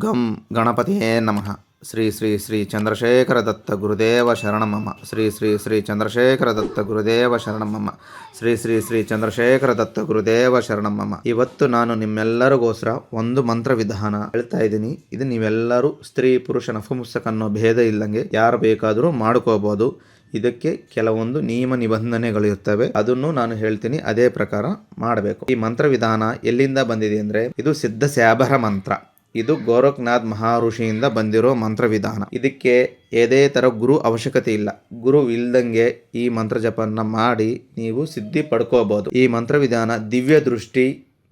ಗಂ ಗಣಪತಿಯೇ ನಮಃ. ಶ್ರೀ ಶ್ರೀ ಶ್ರೀ ಚಂದ್ರಶೇಖರ ದತ್ತ ಗುರುದೇವ ಶರಣಂ ಮಮ. ಶ್ರೀ ಶ್ರೀ ಶ್ರೀ ಚಂದ್ರಶೇಖರ ದತ್ತ ಗುರುದೇವ ಶರಣಂ ಮಮ. ಶ್ರೀ ಶ್ರೀ ಶ್ರೀ ಚಂದ್ರಶೇಖರ ದತ್ತ ಗುರುದೇವ ಶರಣಂ ಮಮ. ಇವತ್ತು ನಾನು ನಿಮ್ಮೆಲ್ಲರಿಗೋಸ್ಕರ ಒಂದು ಮಂತ್ರ ವಿಧಾನ ಹೇಳ್ತಾ ಇದ್ದೀನಿ. ಇದು ನೀವೆಲ್ಲರೂ ಸ್ತ್ರೀ ಪುರುಷ ನಪುಂಸಕ ಅನ್ನೋ ಭೇದ ಇಲ್ಲಂಗೆ ಯಾರು ಬೇಕಾದರೂ ಮಾಡ್ಕೋಬಹುದು. ಇದಕ್ಕೆ ಕೆಲವೊಂದು ನಿಯಮ ನಿಬಂಧನೆಗಳು ಇರ್ತವೆ, ಅದನ್ನು ನಾನು ಹೇಳ್ತೀನಿ, ಅದೇ ಪ್ರಕಾರ ಮಾಡಬೇಕು. ಈ ಮಂತ್ರ ವಿಧಾನ ಎಲ್ಲಿಂದ ಬಂದಿದೆ ಅಂದ್ರೆ, ಇದು ಸಿದ್ಧ ಸ್ಯಾಬರ ಮಂತ್ರ. ಇದು ಗೋರಖ್ನಾಥ್ ಮಹಾಋಷಿಯಿಂದ ಬಂದಿರೋ ಮಂತ್ರ ವಿಧಾನ. ಇದಕ್ಕೆ ಯಾವುದೇ ತರ ಗುರು ಅವಶ್ಯಕತೆ ಇಲ್ಲ. ಗುರು ಇಲ್ದಂಗೆ ಈ ಮಂತ್ರ ಜಪನ್ನ ಮಾಡಿ ನೀವು ಸಿದ್ಧಿ ಪಡ್ಕೋಬಹುದು. ಈ ಮಂತ್ರ ವಿಧಾನ ದಿವ್ಯ ದೃಷ್ಟಿ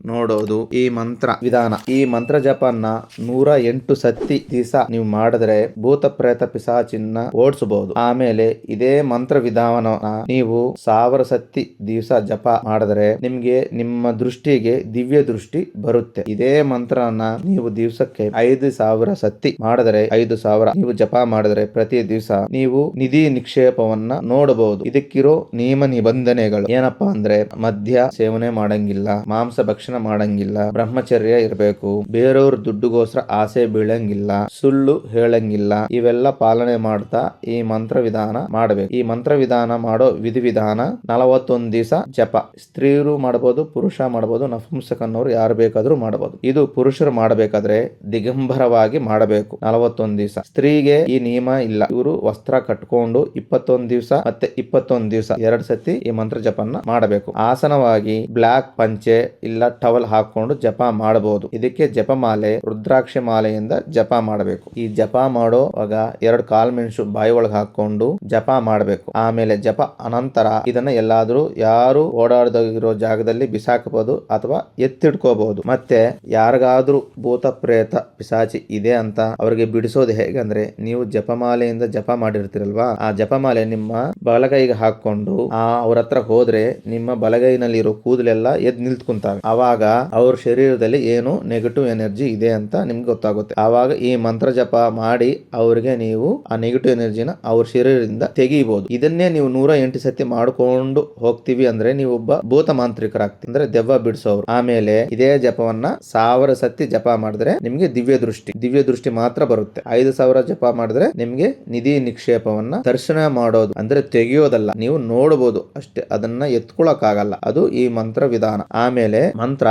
ನೋಡೋದು ಈ ಮಂತ್ರ ವಿಧಾನ. ಈ ಮಂತ್ರ ಜಪನ್ನ 108 ಸತಿ ದಿವಸ ನೀವು ಮಾಡಿದ್ರೆ ಭೂತ ಪ್ರೇತ ಪಿಸಾಚಿನ್ನ ಓಡಿಸಬಹುದು. ಆಮೇಲೆ ಇದೇ ಮಂತ್ರ ವಿಧಾನ ನೀವು 1000 ಸತಿ ದಿವಸ ಜಪ ಮಾಡಿದ್ರೆ ನಿಮ್ಗೆ ನಿಮ್ಮ ದೃಷ್ಟಿಗೆ ದಿವ್ಯ ದೃಷ್ಟಿ ಬರುತ್ತೆ. ಇದೇ ಮಂತ್ರನ ನೀವು ದಿವಸಕ್ಕೆ 5000 ಸತಿ ಮಾಡಿದ್ರೆ 5000 ನೀವು ಜಪ ಮಾಡಿದ್ರೆ ಪ್ರತಿ ದಿವಸ ನೀವು ನಿಧಿ ನಿಕ್ಷೇಪವನ್ನ ನೋಡಬಹುದು. ಇದಕ್ಕಿರೋ ನಿಯಮ ನಿಬಂಧನೆಗಳು ಏನಪ್ಪಾ ಅಂದ್ರೆ, ಮದ್ಯ ಸೇವನೆ ಮಾಡಂಗಿಲ್ಲ, ಮಾಂಸ ಭಕ್ಷಣ ಮಾಡಂಗಿಲ್ಲ, ಬ್ರಹ್ಮಚರ್ಯ ಇರಬೇಕು, ಬೇರೆಯವ್ರ ದುಡ್ಡುಗೋಸ್ಕರ ಆಸೆ ಬೀಳಂಗಿಲ್ಲ, ಸುಳ್ಳು ಹೇಳಂಗಿಲ್ಲ. ಇವೆಲ್ಲ ಪಾಲನೆ ಮಾಡ್ತಾ ಈ ಮಂತ್ರ ವಿಧಾನ ಮಾಡಬೇಕು. ಈ ಮಂತ್ರ ವಿಧಾನ ಮಾಡೋ ವಿಧಿವಿಧಾನ 41 ದಿವಸ ಜಪ. ಸ್ತ್ರೀಯರು ಮಾಡಬಹುದು, ಪುರುಷ ಮಾಡಬಹುದು, ನಪುಂಸಕನ್ನವರು ಯಾರು ಬೇಕಾದ್ರೂ ಮಾಡಬಹುದು. ಇದು ಪುರುಷರು ಮಾಡಬೇಕಾದ್ರೆ ದಿಗಂಬರವಾಗಿ ಮಾಡಬೇಕು 41 ದಿವಸ. ಸ್ತ್ರೀಗೆ ಈ ನಿಯಮ ಇಲ್ಲ. ಇವರು ವಸ್ತ್ರ ಕಟ್ಕೊಂಡು 21 ದಿವಸ ಮತ್ತೆ 21 ದಿವಸ 2 ಸತಿ ಈ ಮಂತ್ರ ಜಪನ್ನ ಮಾಡಬೇಕು. ಆಸನವಾಗಿ ಬ್ಲಾಕ್ ಪಂಚೆ ಇಲ್ಲ ಟವಲ್ ಹಾಕೊಂಡು ಜಪ ಮಾಡಬಹುದು. ಇದಕ್ಕೆ ಜಪಮಾಲೆ ರುದ್ರಾಕ್ಷಿ ಮಾಲೆಯಿಂದ ಜಪ ಮಾಡಬೇಕು. ಈ ಜಪ ಮಾಡೋವಾಗ 2 ಕಾಲ್ ಮೆಣಸು ಬಾಯಿ ಒಳಗೆ ಹಾಕೊಂಡು ಜಪ ಮಾಡಬೇಕು. ಆಮೇಲೆ ಜಪ ಅನಂತರ ಇದನ್ನ ಎಲ್ಲಾದ್ರೂ ಯಾರು ಓಡಾಡದಿರೋ ಜಾಗದಲ್ಲಿ ಬಿಸಾಕಬಹುದು ಅಥವಾ ಎತ್ತಿಡ್ಕೋಬಹುದು. ಮತ್ತೆ ಯಾರಿಗಾದ್ರೂ ಭೂತ ಪ್ರೇತ ಪಿಸಾಚಿ ಇದೆ ಅಂತ ಅವ್ರಿಗೆ ಬಿಡಿಸೋದು ಹೇಗಂದ್ರೆ, ನೀವು ಜಪಮಾಲೆಯಿಂದ ಜಪ ಮಾಡಿರ್ತೀರಲ್ವಾ, ಆ ಜಪಮಾಲೆ ನಿಮ್ಮ ಬಲಗೈಗೆ ಹಾಕೊಂಡು ಅವ್ರ ಹತ್ರ ಹೋದ್ರೆ ನಿಮ್ಮ ಬಲಗೈನಲ್ಲಿರೋ ಕೂದಲೆಲ್ಲ ಎದ್ದು ನಿಲ್ತ್ಕೊಂತಾವೆ. ಆವಾಗ ಅವ್ರ ಶರೀರದಲ್ಲಿ ಏನು ನೆಗೆಟಿವ್ ಎನರ್ಜಿ ಇದೆ ಅಂತ ನಿಮ್ಗೆ ಗೊತ್ತಾಗುತ್ತೆ. ಆವಾಗ ಈ ಮಂತ್ರ ಜಪ ಮಾಡಿ ಅವ್ರಿಗೆ ನೀವು ಆ ನೆಗೆಟಿವ್ ಎನರ್ಜಿನ ಅವ್ರ ಶರೀರದಿಂದ ತೆಗಿಬಹುದು. ಇದನ್ನೇ ನೀವು 108 ಸತಿ ಮಾಡ್ಕೊಂಡು ಹೋಗ್ತೀವಿ ಅಂದ್ರೆ ನೀವು ಒಬ್ಬ ಭೂತ ಮಾಂತ್ರಿಕರಾಗ್ತೀವಿ, ಅಂದ್ರೆ ದೆವ್ವ ಬಿಡಿಸೋರು. ಆಮೇಲೆ ಇದೇ ಜಪವನ್ನ 1000 ಸತಿ ಜಪ ಮಾಡಿದ್ರೆ ನಿಮ್ಗೆ ದಿವ್ಯ ದೃಷ್ಟಿ ಮಾತ್ರ ಬರುತ್ತೆ. 5000 ಜಪ ಮಾಡಿದ್ರೆ ನಿಮ್ಗೆ ನಿಧಿ ನಿಕ್ಷೇಪವನ್ನ ದರ್ಶನ ಮಾಡೋದು, ಅಂದ್ರೆ ತೆಗೆಯೋದಲ್ಲ, ನೀವು ನೋಡಬಹುದು ಅಷ್ಟೇ, ಅದನ್ನ ಎತ್ಕೊಳಕ್ ಆಗಲ್ಲ. ಅದು ಈ ಮಂತ್ರ ವಿಧಾನ. ಆಮೇಲೆ ಮಂತ್ರ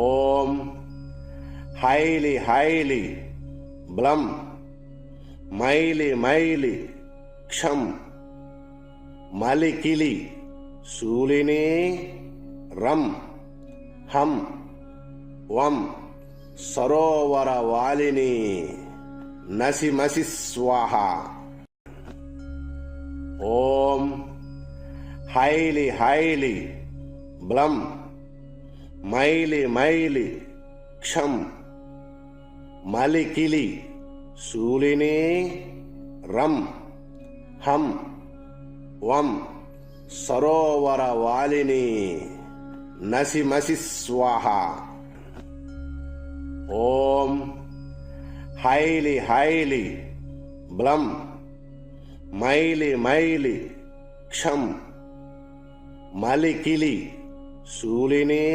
ಓಂ ಹೈಲಿ ಹೈಲಿ ಬ್ಲಂ ಮೈಲಿ ಮೈಲಿ ಕ್ಷಂ ಮಲಿಕಿಲಿ ಶೂಲಿನಿ ರಂ ಹಂ ವಂ ಸರೋವರ ವಾಲಿನಿ ನಸಿ ಮಸಿ ಸ್ವಾಹ. ಓಂ ಹೈಲಿ ಹೈಲಿ ಬ್ಲಂ ಮೈಲಿ ಮೈಲಿ ಕ್ಷಂ ಮಲಿಕಿಲಿ ಶೂಲಿನಿ ರಂ ಹಂ ವಂ ಸರೋವರ ವಾಲಿನಿ ನಸಿ ಮಸಿ ಸ್ವಾಹ. ಓಂ ಹೈಲಿ ಹೈಲಿ ಬ್ಲಂ ಮೈಲಿ ಮೈಲಿ ಕ್ಷಂ ಮಲಿಕಿಲಿ ಶೂಲಿನಿ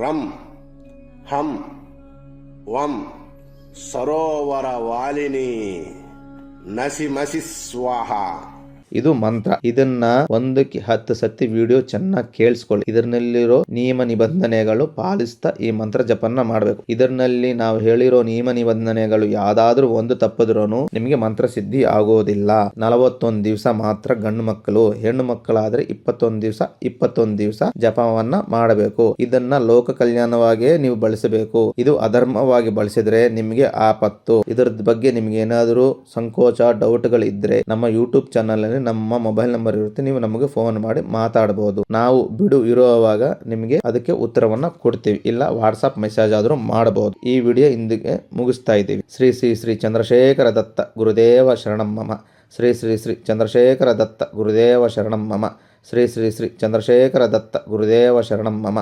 ರಂ ಹಂ ವಂ ಸರೋವರ ವಾಲಿನಿ ನಸಿ ಮಸಿ ಸ್ವಾಹ. ಇದು ಮಂತ್ರ. ಇದನ್ನ 110 ಸತಿ ವಿಡಿಯೋ ಚೆನ್ನಾಗಿ ಕೇಳಿಸ್ಕೊಳ್ಳಿ. ಇದರಲ್ಲಿರೋ ನಿಯಮ ನಿಬಂಧನೆಗಳು ಪಾಲಿಸ್ತಾ ಈ ಮಂತ್ರ ಜಪನ್ನ ಮಾಡಬೇಕು. ಇದರಲ್ಲಿ ನಾವು ಹೇಳಿರೋ ನಿಯಮ ನಿಬಂಧನೆಗಳು ಯಾವ್ದಾದ್ರೂ ಒಂದು ತಪ್ಪಿದ್ರೂ ನಿಮಗೆ ಮಂತ್ರ ಸಿದ್ಧಿ ಆಗೋದಿಲ್ಲ. 41 ದಿವಸ ಮಾತ್ರ ಗಂಡು ಮಕ್ಕಳು, ಹೆಣ್ಣು ಮಕ್ಕಳಾದ್ರೆ 21 ದಿವಸ ಜಪವನ್ನ ಮಾಡಬೇಕು. ಇದನ್ನ ಲೋಕ ಕಲ್ಯಾಣವಾಗಿಯೇ ನೀವು ಬಳಸಬೇಕು. ಇದು ಅಧರ್ಮವಾಗಿ ಬಳಸಿದ್ರೆ ನಿಮಗೆ ಆಪತ್ತು. ಇದರ ಬಗ್ಗೆ ನಿಮ್ಗೆ ಏನಾದರೂ ಸಂಕೋಚ ಡೌಟ್ಗಳು ಇದ್ರೆ ನಮ್ಮ ಯೂಟ್ಯೂಬ್ ಚಾನಲ್ ನಮ್ಮ ಮೊಬೈಲ್ ನಂಬರ್ ಇರುತ್ತೆ, ನೀವು ನಮಗೆ ಫೋನ್ ಮಾಡಿ ಮಾತಾಡಬಹುದು. ನಾವು ಬಿಡು ಇರುವಾಗ ನಿಮಗೆ ಅದಕ್ಕೆ ಉತ್ತರವನ್ನ ಕೊಡ್ತೀವಿ, ಇಲ್ಲ ವಾಟ್ಸ್ಆಪ್ ಮೆಸೇಜ್ ಆದ್ರೂ ಮಾಡಬಹುದು. ಈ ವಿಡಿಯೋ ಇಂದಿಗೆ ಮುಗಿಸ್ತಾ ಇದ್ದೀವಿ. ಶ್ರೀ ಶ್ರೀ ಶ್ರೀ ಚಂದ್ರಶೇಖರ ದತ್ತ ಗುರುದೇವ ಶರಣಂ ಮಮ. ಶ್ರೀ ಶ್ರೀ ಶ್ರೀ ಚಂದ್ರಶೇಖರ ದತ್ತ ಗುರುದೇವ ಶರಣಂ ಮಮ. ಶ್ರೀ ಶ್ರೀ ಶ್ರೀ ಚಂದ್ರಶೇಖರ ದತ್ತ ಗುರುದೇವ ಶರಣಂ ಮಮ.